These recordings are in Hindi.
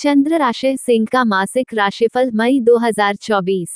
चंद्र राशि सिंह का मासिक राशिफल मई 2024।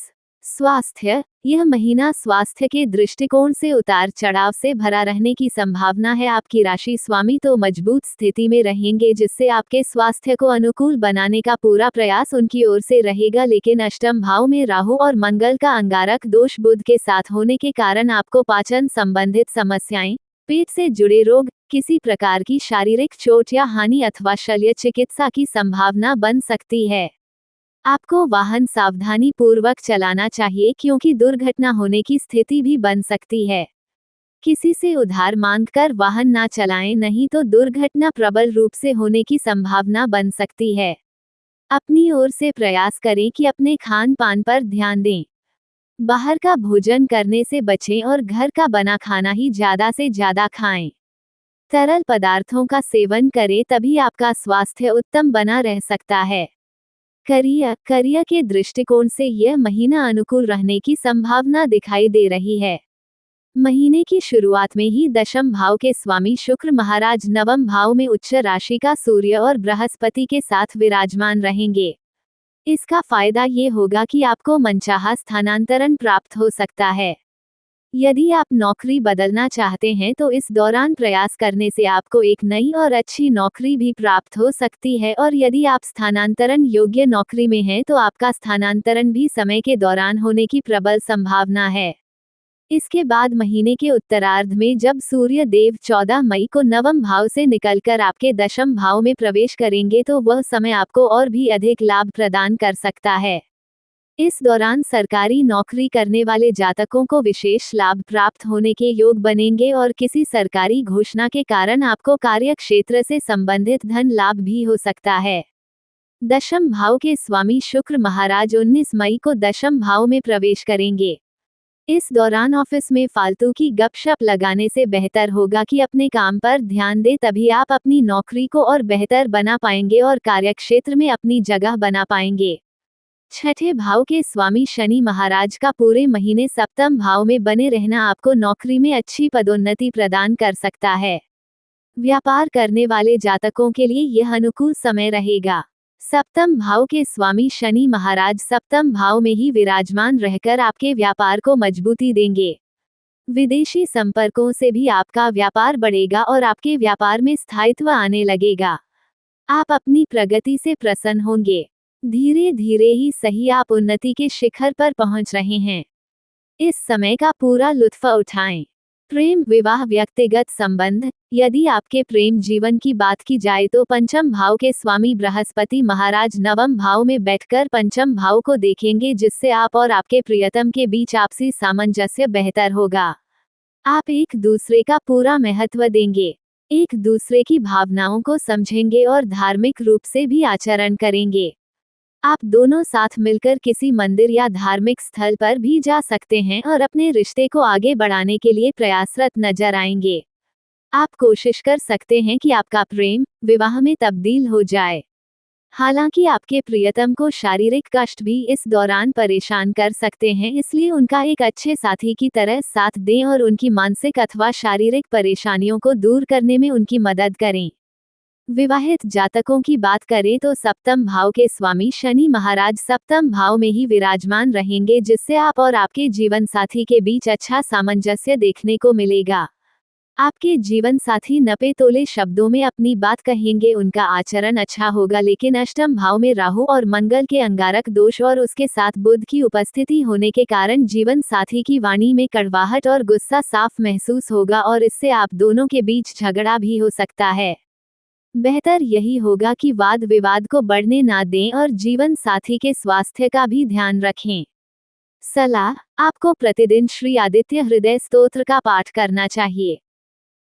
स्वास्थ्य। यह महीना स्वास्थ्य के दृष्टिकोण से उतार चढ़ाव से भरा रहने की संभावना है। आपकी राशि स्वामी तो मजबूत स्थिति में रहेंगे, जिससे आपके स्वास्थ्य को अनुकूल बनाने का पूरा प्रयास उनकी ओर से रहेगा, लेकिन अष्टम भाव में राहु और मंगल का अंगारक दोष बुध के साथ होने के कारण आपको पाचन संबंधित समस्याएं, पेट से जुड़े रोग, किसी प्रकार की शारीरिक चोट या हानि अथवा शल्य चिकित्सा की संभावना बन सकती है। आपको वाहन सावधानी पूर्वक चलाना चाहिए, क्योंकि दुर्घटना होने की स्थिति भी बन सकती है। किसी से उधार मांगकर वाहन ना चलाएं, नहीं तो दुर्घटना प्रबल रूप से होने की संभावना बन सकती है। अपनी ओर से प्रयास करें कि अपने खान पान पर ध्यान दें। बाहर का भोजन करने से बचें और घर का बना खाना ही ज्यादा से ज्यादा खाएं। तरल पदार्थों का सेवन करें, तभी आपका स्वास्थ्य उत्तम बना रह सकता है। करियर के दृष्टिकोण से यह महीना अनुकूल रहने की संभावना दिखाई दे रही है। महीने की शुरुआत में ही दशम भाव के स्वामी शुक्र महाराज नवम भाव में उच्च राशि का सूर्य और बृहस्पति के साथ विराजमान रहेंगे। इसका फायदा ये होगा कि आपको मनचाहा स्थानांतरण प्राप्त हो सकता है। यदि आप नौकरी बदलना चाहते हैं तो इस दौरान प्रयास करने से आपको एक नई और अच्छी नौकरी भी प्राप्त हो सकती है, और यदि आप स्थानांतरण योग्य नौकरी में हैं तो आपका स्थानांतरण भी समय के दौरान होने की प्रबल संभावना है। इसके बाद महीने के उत्तरार्ध में जब सूर्य देव 14 मई को नवम भाव से निकलकर आपके दशम भाव में प्रवेश करेंगे, तो वह समय आपको और भी अधिक लाभ प्रदान कर सकता है। इस दौरान सरकारी नौकरी करने वाले जातकों को विशेष लाभ प्राप्त होने के योग बनेंगे, और किसी सरकारी घोषणा के कारण आपको कार्य क्षेत्र से संबंधित धन लाभ भी हो सकता है। दशम भाव के स्वामी शुक्र महाराज 19 मई को दशम भाव में प्रवेश करेंगे। इस दौरान ऑफिस में फालतू की गपशप लगाने से बेहतर होगा कि अपने काम पर ध्यान दें, तभी आप अपनी नौकरी को और बेहतर बना पाएंगे और कार्यक्षेत्र में अपनी जगह बना पाएंगे। छठे भाव के स्वामी शनि महाराज का पूरे महीने सप्तम भाव में बने रहना आपको नौकरी में अच्छी पदोन्नति प्रदान कर सकता है। व्यापार करने वाले जातकों के लिए यह अनुकूल समय रहेगा। सप्तम भाव के स्वामी शनि महाराज सप्तम भाव में ही विराजमान रहकर आपके व्यापार को मजबूती देंगे। विदेशी संपर्कों से भी आपका व्यापार बढ़ेगा और आपके व्यापार में स्थायित्व आने लगेगा। आप अपनी प्रगति से प्रसन्न होंगे। धीरे धीरे ही सही आप उन्नति के शिखर पर पहुंच रहे हैं। इस समय का पूरा लुत्फ उठाएं। प्रेम, विवाह, व्यक्तिगत संबंध। यदि आपके प्रेम जीवन की बात की जाए तो पंचम भाव के स्वामी बृहस्पति महाराज नवम भाव में बैठकर पंचम भाव को देखेंगे, जिससे आप और आपके प्रियतम के बीच आपसी सामंजस्य बेहतर होगा। आप एक दूसरे का पूरा महत्व देंगे, एक दूसरे की भावनाओं को समझेंगे और धार्मिक रूप से भी आचरण करेंगे। आप दोनों साथ मिलकर किसी मंदिर या धार्मिक स्थल पर भी जा सकते हैं और अपने रिश्ते को आगे बढ़ाने के लिए प्रयासरत नजर आएंगे। आप कोशिश कर सकते हैं कि आपका प्रेम विवाह में तब्दील हो जाए। हालांकि आपके प्रियतम को शारीरिक कष्ट भी इस दौरान परेशान कर सकते हैं, इसलिए उनका एक अच्छे साथी की तरह साथ दें और उनकी मानसिक अथवा शारीरिक परेशानियों को दूर करने में उनकी मदद करें। विवाहित जातकों की बात करें तो सप्तम भाव के स्वामी शनि महाराज सप्तम भाव में ही विराजमान रहेंगे, जिससे आप और आपके जीवन साथी के बीच अच्छा सामंजस्य देखने को मिलेगा। आपके जीवन साथी नपे तोले शब्दों में अपनी बात कहेंगे, उनका आचरण अच्छा होगा, लेकिन अष्टम भाव में राहु और मंगल के अंगारक दोष और उसके साथ बुध की उपस्थिति होने के कारण जीवन साथी की वाणी में कड़वाहट और गुस्सा साफ महसूस होगा, और इससे आप दोनों के बीच झगड़ा भी हो सकता है। बेहतर यही होगा कि वाद विवाद को बढ़ने ना दें और जीवन साथी के स्वास्थ्य का भी ध्यान रखें। सलाह, आपको प्रतिदिन श्री आदित्य हृदय स्तोत्र का पाठ करना चाहिए।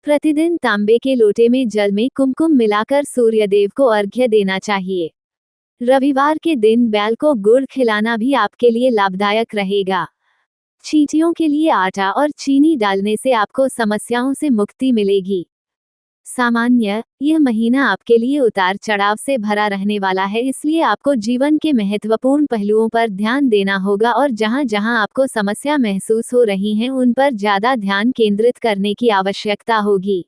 प्रतिदिन तांबे के लोटे में जल में कुमकुम मिलाकर सूर्यदेव को अर्घ्य देना चाहिए। रविवार के दिन बैल को गुड़ खिलाना भी आपके लिए लाभदायक रहेगा। चींटियों के लिए आटा और चीनी डालने से आपको समस्याओं से मुक्ति मिलेगी। सामान्य, यह महीना आपके लिए उतार चढ़ाव से भरा रहने वाला है, इसलिए आपको जीवन के महत्वपूर्ण पहलुओं पर ध्यान देना होगा और जहां जहां आपको समस्या महसूस हो रही हैं उन पर ज्यादा ध्यान केंद्रित करने की आवश्यकता होगी।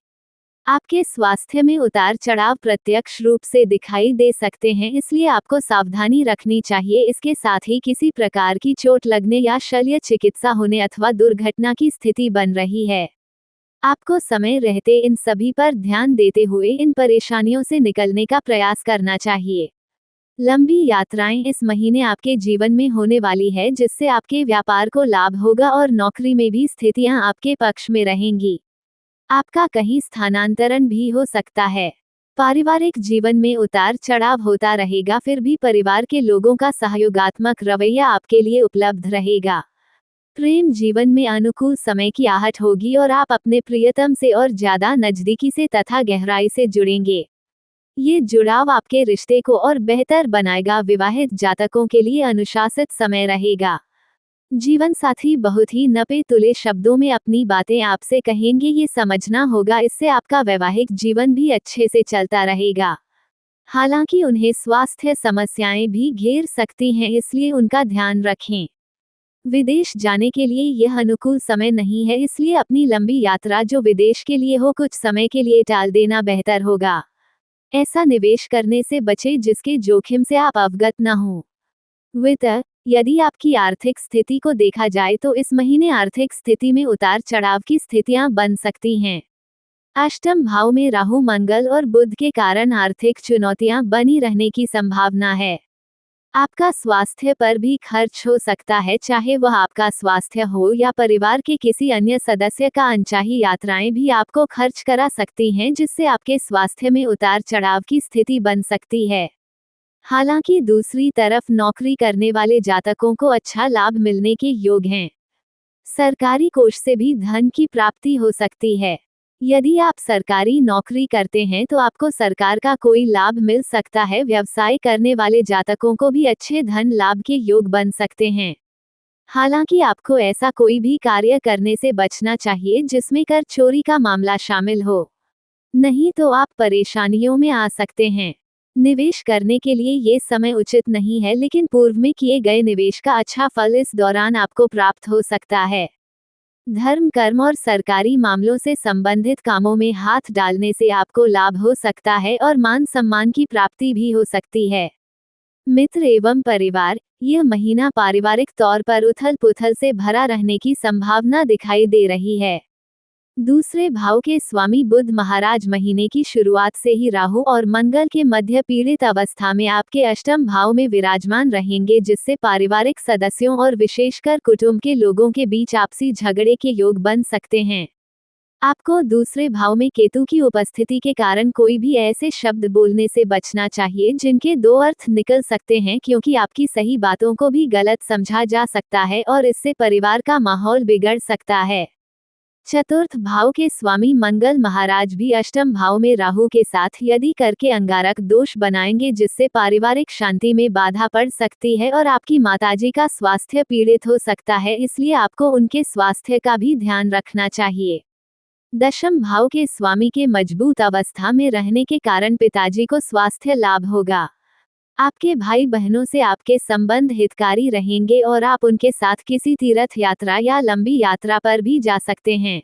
आपके स्वास्थ्य में उतार चढ़ाव प्रत्यक्ष रूप से दिखाई दे सकते हैं, इसलिए आपको सावधानी रखनी चाहिए। इसके साथ ही किसी प्रकार की चोट लगने या शल्य चिकित्सा होने अथवा दुर्घटना की स्थिति बन रही है। आपको समय रहते इन सभी पर ध्यान देते हुए इन परेशानियों से निकलने का प्रयास करना चाहिए। लंबी यात्राएं इस महीने आपके जीवन में होने वाली है, जिससे आपके व्यापार को लाभ होगा और नौकरी में भी स्थितियां आपके पक्ष में रहेंगी। आपका कहीं स्थानांतरण भी हो सकता है। पारिवारिक जीवन में उतार चढ़ाव होता रहेगा, फिर भी परिवार के लोगों का सहयोगात्मक रवैया आपके लिए उपलब्ध रहेगा। प्रेम जीवन में अनुकूल समय की आहट होगी और आप अपने प्रियतम से और ज्यादा नजदीकी से तथा गहराई से जुड़ेंगे। ये जुड़ाव आपके रिश्ते को और बेहतर बनाएगा। विवाहित जातकों के लिए अनुशासित समय रहेगा। जीवन साथी बहुत ही नपे तुले शब्दों में अपनी बातें आपसे कहेंगे, ये समझना होगा, इससे आपका वैवाहिक जीवन भी अच्छे से चलता रहेगा। हालांकि उन्हें स्वास्थ्य समस्याएं भी घेर सकती हैं, इसलिए उनका ध्यान रखें। विदेश जाने के लिए यह अनुकूल समय नहीं है, इसलिए अपनी लंबी यात्रा जो विदेश के लिए हो कुछ समय के लिए टाल देना बेहतर होगा। ऐसा निवेश करने से बचें जिसके जोखिम से आप अवगत न हों। वित्त, यदि आपकी आर्थिक स्थिति को देखा जाए तो इस महीने आर्थिक स्थिति में उतार चढ़ाव की स्थितियां बन सकती हैं। अष्टम भाव में राहु, मंगल और बुध के कारण आर्थिक चुनौतियां बनी रहने की संभावना है। आपका स्वास्थ्य पर भी खर्च हो सकता है, चाहे वह आपका स्वास्थ्य हो या परिवार के किसी अन्य सदस्य का। अनचाही यात्राएं भी आपको खर्च करा सकती हैं, जिससे आपके स्वास्थ्य में उतार चढ़ाव की स्थिति बन सकती है। हालांकि दूसरी तरफ नौकरी करने वाले जातकों को अच्छा लाभ मिलने के योग हैं। सरकारी कोष से भी धन की प्राप्ति हो सकती है। यदि आप सरकारी नौकरी करते हैं तो आपको सरकार का कोई लाभ मिल सकता है। व्यवसाय करने वाले जातकों को भी अच्छे धन लाभ के योग बन सकते हैं। हालांकि आपको ऐसा कोई भी कार्य करने से बचना चाहिए जिसमें कर चोरी का मामला शामिल हो, नहीं तो आप परेशानियों में आ सकते हैं। निवेश करने के लिए ये समय उचित नहीं है, लेकिन पूर्व में किए गए निवेश का अच्छा फल इस दौरान आपको प्राप्त हो सकता है। धर्म, कर्म और सरकारी मामलों से संबंधित कामों में हाथ डालने से आपको लाभ हो सकता है और मान सम्मान की प्राप्ति भी हो सकती है। मित्र एवं परिवार, यह महीना पारिवारिक तौर पर उथल पुथल से भरा रहने की संभावना दिखाई दे रही है। दूसरे भाव के स्वामी बुध महाराज महीने की शुरुआत से ही राहु और मंगल के मध्य पीड़ित अवस्था में आपके अष्टम भाव में विराजमान रहेंगे, जिससे पारिवारिक सदस्यों और विशेषकर कुटुंब के लोगों के बीच आपसी झगड़े के योग बन सकते हैं। आपको दूसरे भाव में केतु की उपस्थिति के कारण कोई भी ऐसे शब्द बोलने से बचना चाहिए जिनके दो अर्थ निकल सकते हैं, क्योंकि आपकी सही बातों को भी गलत समझा जा सकता है और इससे परिवार का माहौल बिगड़ सकता है। चतुर्थ भाव के स्वामी मंगल महाराज भी अष्टम भाव में राहु के साथ यदि करके अंगारक दोष बनाएंगे, जिससे पारिवारिक शांति में बाधा पड़ सकती है और आपकी माताजी का स्वास्थ्य पीड़ित हो सकता है, इसलिए आपको उनके स्वास्थ्य का भी ध्यान रखना चाहिए। दशम भाव के स्वामी के मजबूत अवस्था में रहने के कारण पिताजी को स्वास्थ्य लाभ होगा। आपके भाई बहनों से आपके संबंध हितकारी रहेंगे और आप उनके साथ किसी तीर्थ यात्रा या लंबी यात्रा पर भी जा सकते हैं।